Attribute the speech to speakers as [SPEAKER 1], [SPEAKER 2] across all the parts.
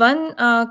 [SPEAKER 1] 1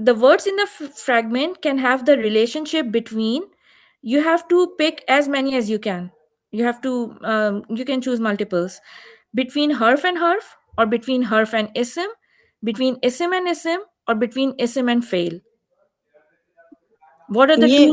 [SPEAKER 1] the words in the fragment can have the relationship between, you have to pick as many as you can, you can choose multiples, between harf and harf, or between harf and ism, between ism and ism, or between ism and fail. What are the two?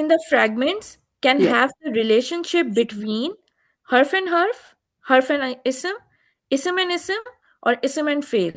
[SPEAKER 1] in the fragments can
[SPEAKER 2] Yeah.
[SPEAKER 1] have the relationship between harf and harf, harf and ism, ism and ism, or ism and fail.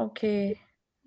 [SPEAKER 1] Okay،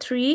[SPEAKER 1] 3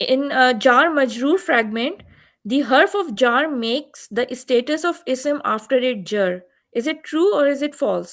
[SPEAKER 1] In jar majroor fragment, the harf of jar makes the status of ism after it jar. Is it true or is it false?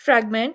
[SPEAKER 1] fragment,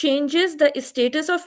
[SPEAKER 1] changes the status of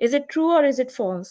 [SPEAKER 1] Is it true or is it false?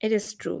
[SPEAKER 1] It is true.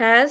[SPEAKER 1] has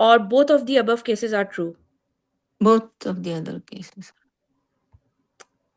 [SPEAKER 1] or both of the above cases are true.
[SPEAKER 3] both of the other cases.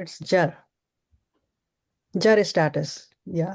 [SPEAKER 4] It's jar. Jar status. Yeah.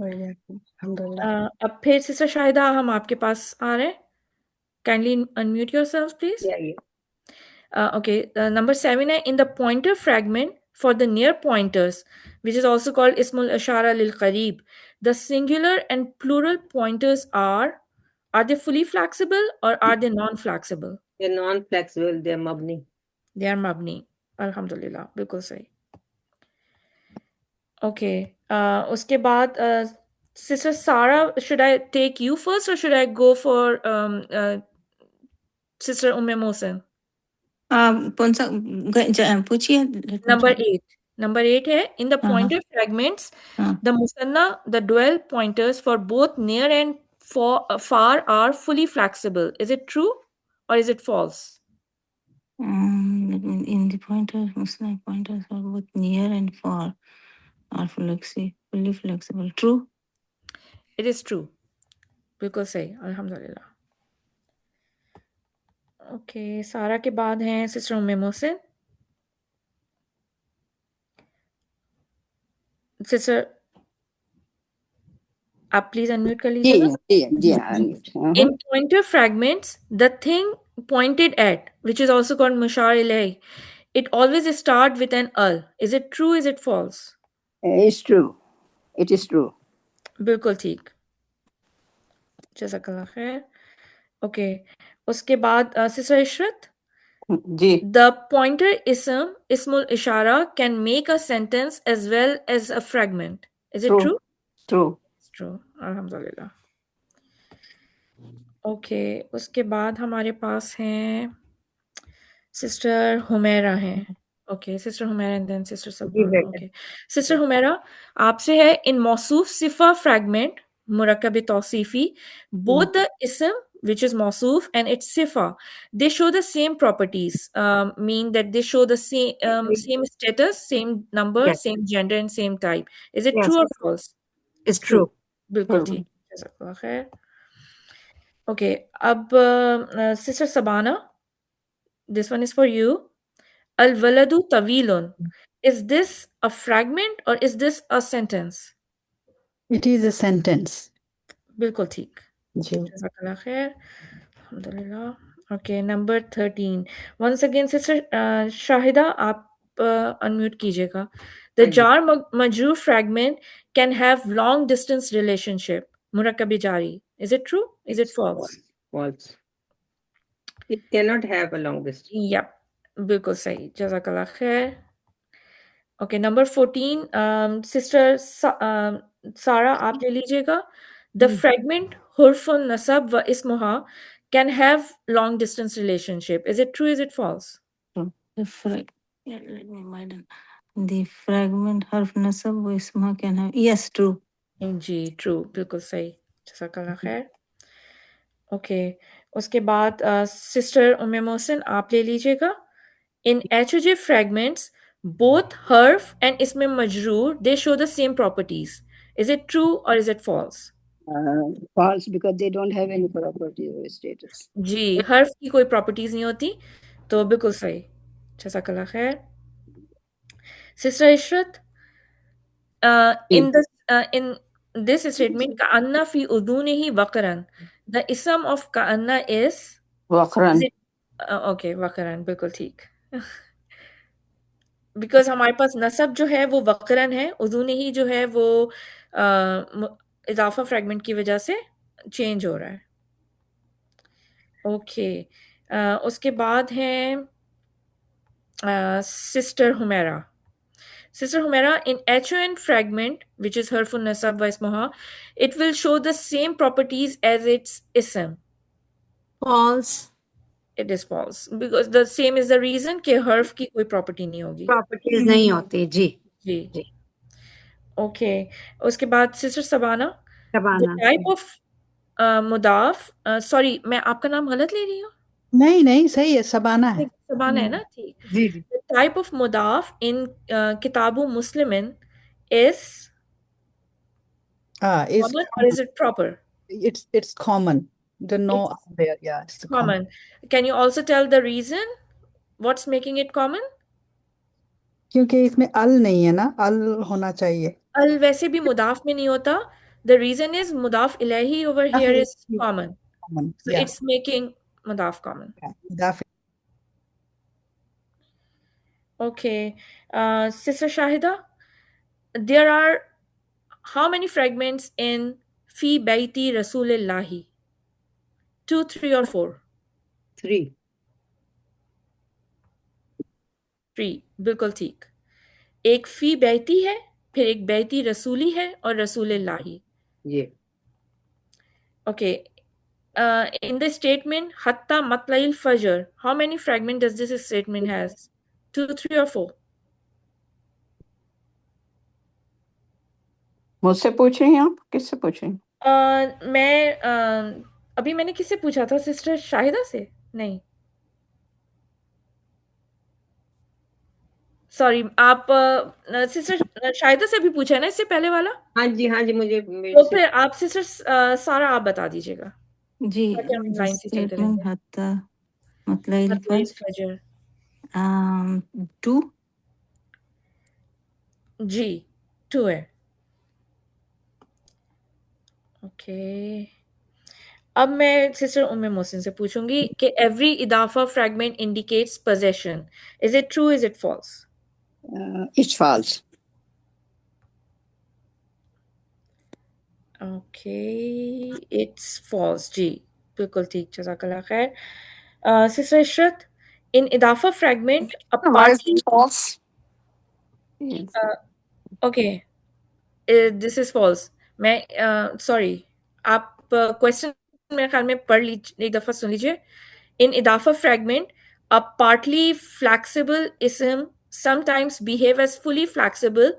[SPEAKER 4] Alhamdulillah.
[SPEAKER 1] अब फिर sister Shahida हम आपके पास आ रहे हैं. Kindly unmute yourselves, please.
[SPEAKER 5] Yeah.
[SPEAKER 1] Okay, number 7 है in the pointer fragment for the near pointers, which is also called ismul ashara lil qarib. The singular and plural pointers are they fully flexible or are they non-flexible?
[SPEAKER 5] They're non-flexible. They're mabni.
[SPEAKER 1] They are mabni. Alhamdulillah, बिल्कुल सही. Okay, उसके बाद Sister Sarah, should I take you first or should I go for Sister Mohsen?
[SPEAKER 3] कौन सा पूछिए. Let me
[SPEAKER 1] Number
[SPEAKER 3] try.
[SPEAKER 1] 8. Number 8 है in the
[SPEAKER 3] हाँ,
[SPEAKER 1] pointer fragments,
[SPEAKER 3] हाँ.
[SPEAKER 1] the musanna, the dual pointers for both near and far are fully flexible. Is it true or is it false?
[SPEAKER 3] In the pointers, Muslim pointers are both near and far are fully flexible. True.
[SPEAKER 1] It is true. बिल्कुल सही. Alhamdulillah. Okay, सारा के बाद हैं Sister Mohsen. Sister, आप please unmute कर लीजिएगा.
[SPEAKER 2] जी हाँ.
[SPEAKER 1] In pointer fragments, the thing pointed at, which is also called mushar ilayh, it always starts with an al. Is it true? Is it false?
[SPEAKER 2] It's true. It is true.
[SPEAKER 1] बिल्कुल ठीक. जज़ाकल्लाह खैर. Okay. उसके बाद Sister Ishrat,
[SPEAKER 2] ji.
[SPEAKER 1] the pointer ismul ishara can make a sentence as well as a fragment. Is it true?
[SPEAKER 2] True.
[SPEAKER 1] It's true. Alhamdulillah. Okay. उसके बाद हमारे पास हैं Sister Humaira हैं. Okay, Sister Humaira and then Sister Sabana. Okay. Sister Humaira, आपसे है in मौसूफ Sifa fragment मुरक्कब तौसीफी, both the ism which is मौसूफ and its sifa, they show the same properties, mean that they show the same status, same number,
[SPEAKER 5] Yes.
[SPEAKER 1] same gender and same type. Is it
[SPEAKER 5] Yes.
[SPEAKER 1] true or false?
[SPEAKER 5] It's true.
[SPEAKER 1] बिल्कुल ठीक. जज़ाकल्लाह खैर. Okay, अब Sister Sabana, this one is for you. Al-waladu tawilun. Is this a fragment or is this a sentence?
[SPEAKER 4] It is a sentence.
[SPEAKER 1] बिल्कुल ठीक.
[SPEAKER 4] जी.
[SPEAKER 1] Jazakallah khair. Alhamdulillah. Okay, number 13. Once again, Sister Shahida, आप unmute कीजिएगा. The jar majrur fragment can have long distance relationship. Murakkabi jari. Is it true? Is it false?
[SPEAKER 5] False. It cannot have a long distance.
[SPEAKER 1] Yep. बिल्कुल सही. Jazakallah khair. Okay, number 14. Sister Sarah, आप ले लीजिएगा. The fragment hurfun nasab wa ismuha can have long distance relationship. Is it true? Is it false?
[SPEAKER 3] The fragment harf nasab wa isma can have. Yes, true.
[SPEAKER 1] Ji, true. बिल्कुल सही. जज़ाकल्लाह खैर. Okay. उसके बाद Sister Mohsen, आप ले लीजिएगा. In HOJ fragments, both harf and ism majroor, they show the same properties. Is it true or is it false?
[SPEAKER 2] False, because they don't have any property or status.
[SPEAKER 1] जी, हर्फ की कोई properties नहीं होती, तो बिल्कुल सही. जज़ाकल्लाह खैर. Sister Ishrat, in this statement, ka'anna fi udunihi waqran, the ism of ka'anna is
[SPEAKER 2] Waqran.
[SPEAKER 1] okay, waqran, बिल्कुल ठीक. Because हमारे पास नसब जो है वो वक़रन है, उदूनिही जो है वो इजाफा फ्रैगमेंट की वजह से चेंज हो रहा है. ओके. उसके बाद है Sister Humaira. Sister Humaira, in HON fragment, which is harfun nasab wa ismuha, it will show the same properties as its ism.
[SPEAKER 5] False.
[SPEAKER 1] It is false. Because the same is the reason कि हर्फ की कोई property नहीं होगी.
[SPEAKER 5] Properties नहीं होती. जी.
[SPEAKER 1] जी. Okay. उसके बाद Sister Sabana. The
[SPEAKER 5] Sabana.
[SPEAKER 1] type of मुदाफ, sorry, मैं आपका नाम गलत ले रही हूँ.
[SPEAKER 4] नहीं सही है. सबाना है.
[SPEAKER 1] सबाना है ना. ठीक.
[SPEAKER 5] जी.
[SPEAKER 1] The type of मुदाफ in Kitabu Muslimin is common or is it proper?
[SPEAKER 4] It's common. The no
[SPEAKER 1] It's
[SPEAKER 4] there. Yeah, it's
[SPEAKER 1] common. Can you also tell the reason? What's making it common?
[SPEAKER 4] क्योंकि इसमें अल नहीं है ना. अल होना चाहिए.
[SPEAKER 1] अल वैसे भी मुदाफ में नहीं होता, The reason is mudaf ilahi over here is common.
[SPEAKER 4] Common.
[SPEAKER 1] So
[SPEAKER 4] Yeah.
[SPEAKER 1] it's making mudaf common.
[SPEAKER 4] Mudaf.
[SPEAKER 1] Okay. Sister Shahida, there are how many fragments in Fi Baiti Rasulillahi? 2, 3 or 4?
[SPEAKER 5] 3.
[SPEAKER 1] 3. बिल्कुल ठीक. एक फी बैती है, फिर एक बैती रसूली है और रसूलिल्लाही.
[SPEAKER 5] Yeah.
[SPEAKER 1] Okay. In the statement hatta matla'il fajr, how many fragments does this statement has? 2, 3 or 4?
[SPEAKER 2] मुझसे पूछ रही हैं आप? किससे पूछ रही हैं?
[SPEAKER 1] मैं अभी मैंने किससे पूछा था? सिस्टर शाहिदा से? नहीं, सॉरी, आप सिस्टर शाहिदा से भी पूछा है ना इससे पहले वाला?
[SPEAKER 5] हाँ जी मुझे
[SPEAKER 1] तो फिर आप सिस्टर सारा आप बता दीजिएगा
[SPEAKER 3] जी
[SPEAKER 1] ताकि हम लाइन से चलते
[SPEAKER 3] स्टेटमेंट
[SPEAKER 1] रहेंगे.
[SPEAKER 3] हत्ता मतलब
[SPEAKER 1] Matla'il fajr.
[SPEAKER 3] 2
[SPEAKER 1] जी 2 है. ओके. अब मैं सिस्टर उम्मे मोहसिन से पूछूंगी कि एवरी इदाफा fragment indicates possession. Is it true, is it false?
[SPEAKER 2] It's false.
[SPEAKER 1] Okay, it's false. जी बिल्कुल ठीक, जज़ाकल्लाह खैर. सिस्टर इशरत, इन इदाफा fragment uh
[SPEAKER 2] Why is
[SPEAKER 1] party.
[SPEAKER 2] it false? Yes.
[SPEAKER 1] Okay, this is false. मैं सॉरी, आप क्वेश्चन मेरे ख्याल में पढ़ लीजिए, एक दफ़ा सुन लीजिए. In idafa fragment, a partly flexible ism sometimes behave as fully flexible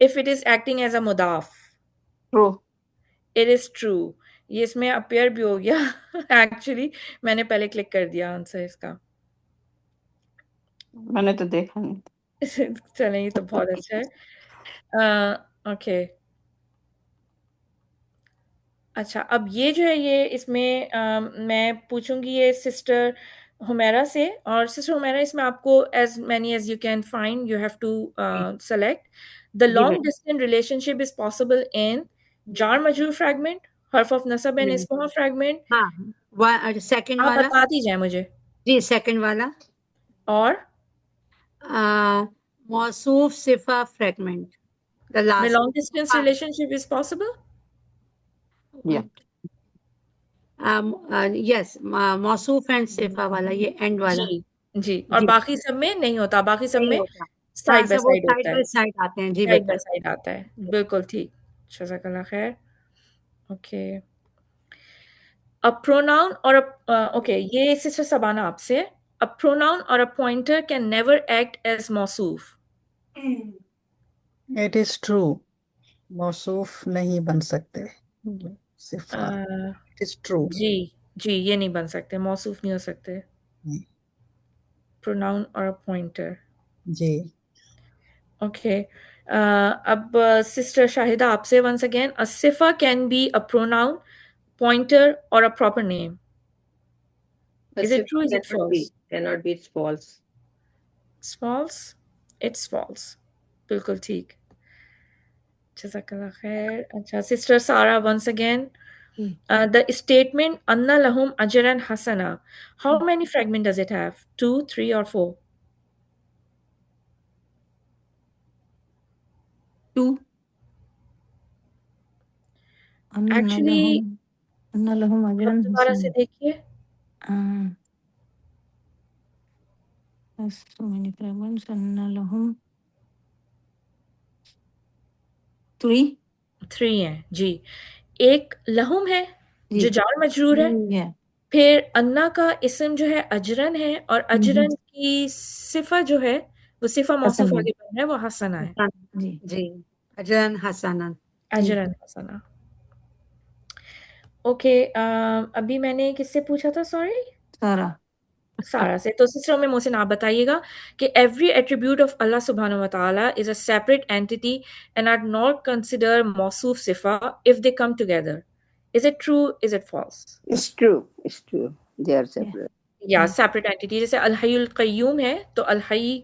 [SPEAKER 1] if it is acting as a mudaf.
[SPEAKER 2] True.
[SPEAKER 1] It is true. ये इसमें appear भी हो गया. Actually, मैंने पहले क्लिक कर दिया आंसर इसका.
[SPEAKER 2] मैंने तो देखा नहीं.
[SPEAKER 1] चलें, ये तो बहुत अच्छा है. ओके. अच्छा, अब ये जो है ये इसमें मैं पूछूंगी ये सिस्टर हुमैरा से. और सिस्टर हुमैरा, इसमें आपको as many as you can find you have to select. The long distance relationship is possible in jar majrur fragment, harf of nasab and ismuha fragment.
[SPEAKER 6] हाँ, सेकंड
[SPEAKER 1] आप
[SPEAKER 6] वाला
[SPEAKER 1] बता दीजिए मुझे.
[SPEAKER 6] जी, सेकंड वाला
[SPEAKER 1] और
[SPEAKER 6] मौसूफ सिफा fragment, the
[SPEAKER 1] the
[SPEAKER 6] last.
[SPEAKER 1] long distance relationship is possible.
[SPEAKER 2] Yeah.
[SPEAKER 6] Yes, मौसूफ एंड सिफा वाला, ये एंड वाला
[SPEAKER 1] जी जी. और बाकी सब में नहीं होता, बाकी सब
[SPEAKER 6] नहीं
[SPEAKER 1] में
[SPEAKER 6] होता.
[SPEAKER 1] साइड बाय
[SPEAKER 6] सब वो
[SPEAKER 1] साइड
[SPEAKER 6] साइड
[SPEAKER 1] होता है.
[SPEAKER 6] बाय साइड आते हैं. जी
[SPEAKER 1] साइड
[SPEAKER 6] बेटा.
[SPEAKER 1] बाय साइड आता है. बिल्कुल ठीक, जज़ाकल्लाह खैर. Okay. A pronoun or a okay, ये सिस्टर सबाना आपसे. A pronoun or a pointer can never act as मौसूफ.
[SPEAKER 4] It is true. मौसूफ नहीं बन सकते. सिफा. It is true.
[SPEAKER 1] जी जी, ये नहीं बन सकते, मौसूफ नहीं हो सकते.
[SPEAKER 4] नहीं.
[SPEAKER 1] Pronoun or a pointer.
[SPEAKER 4] जी.
[SPEAKER 1] Okay. अब सिस्टर शाहिदा आपसे once again. A sifa can be a pronoun, pointer or a proper name. Is it true? Is it false?
[SPEAKER 5] Cannot be. It's false.
[SPEAKER 1] It's false. It's false. बिल्कुल ठीक. जज़ाकल्लाह खैर. अच्छा, sister सारा once again. The statement anna lahum ajran hasana, how many fragments does it have? 2, 3 or 4?
[SPEAKER 3] 2
[SPEAKER 1] Actually,
[SPEAKER 3] अन्ना लहुम
[SPEAKER 1] आप
[SPEAKER 3] अजरन
[SPEAKER 1] दोबारा से देखिए.
[SPEAKER 3] so many fragments. अन्ना लहुम 3
[SPEAKER 1] है जी. एक लहुम है जो जार मजरूर है. फिर अन्ना का इसम जो है अजरन है, और अजरन की सिफा जो है वो सिफा मौसूफ आगे बन रहा है, वो हसना है.
[SPEAKER 6] जी, अजरन हसना.
[SPEAKER 1] अजरन हसना. ओके. अभी मैंने किससे पूछा था? सॉरी, सारा से. तो सिस्टर में मोहसिन आप बताइएगा कि every attribute of Allah subhanahu wa ta'ala is a separate entity and are not considered मौसूफ Sifa if they come together. Is it true? Is it false?
[SPEAKER 2] It's true. It's true. They are separate.
[SPEAKER 1] या separate entity. जैसे अल हय्युल क़य्यूम है तो अल हय्य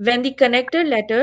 [SPEAKER 1] when the connector letter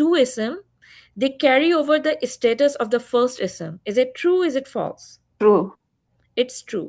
[SPEAKER 1] two ism, they carry over the status of the first ism. Is it true? Is it false?
[SPEAKER 3] True.
[SPEAKER 1] It's true.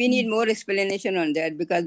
[SPEAKER 2] we need more explanation on that because.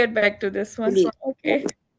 [SPEAKER 1] get back to this one. Okay.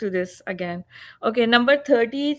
[SPEAKER 1] to this again. Okay, number 30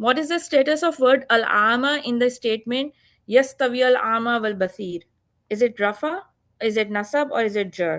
[SPEAKER 1] What is the status of word al-ama in the statement yastawi al-ama wal-basir? Is it rafa, is it nasab or is it jar?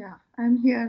[SPEAKER 7] Yeah, I'm here.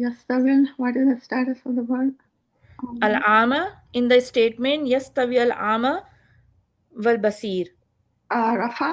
[SPEAKER 7] Yastawi, what is the status of the word?
[SPEAKER 1] Al-ama in the statement yastawi al-ama wal-basir.
[SPEAKER 7] Rafa.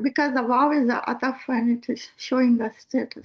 [SPEAKER 7] Because the waw is the ataf and it is showing the status.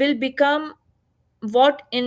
[SPEAKER 1] will become what in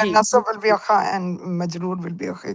[SPEAKER 8] and nasab will be akha and majroor will be akhi.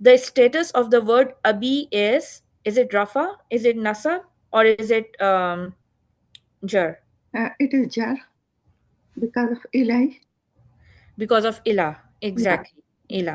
[SPEAKER 1] the status of the word abi is it rafa, is it nasab or is it jar?
[SPEAKER 7] It is jar because of ilay.
[SPEAKER 1] Because of ila, exactly. ila,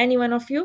[SPEAKER 1] any one of you?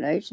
[SPEAKER 2] right?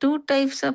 [SPEAKER 3] 2 types of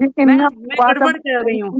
[SPEAKER 6] मैं गड़बड़ कर रही हूँ।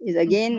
[SPEAKER 2] is again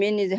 [SPEAKER 2] min is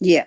[SPEAKER 2] Yeah.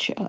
[SPEAKER 8] 4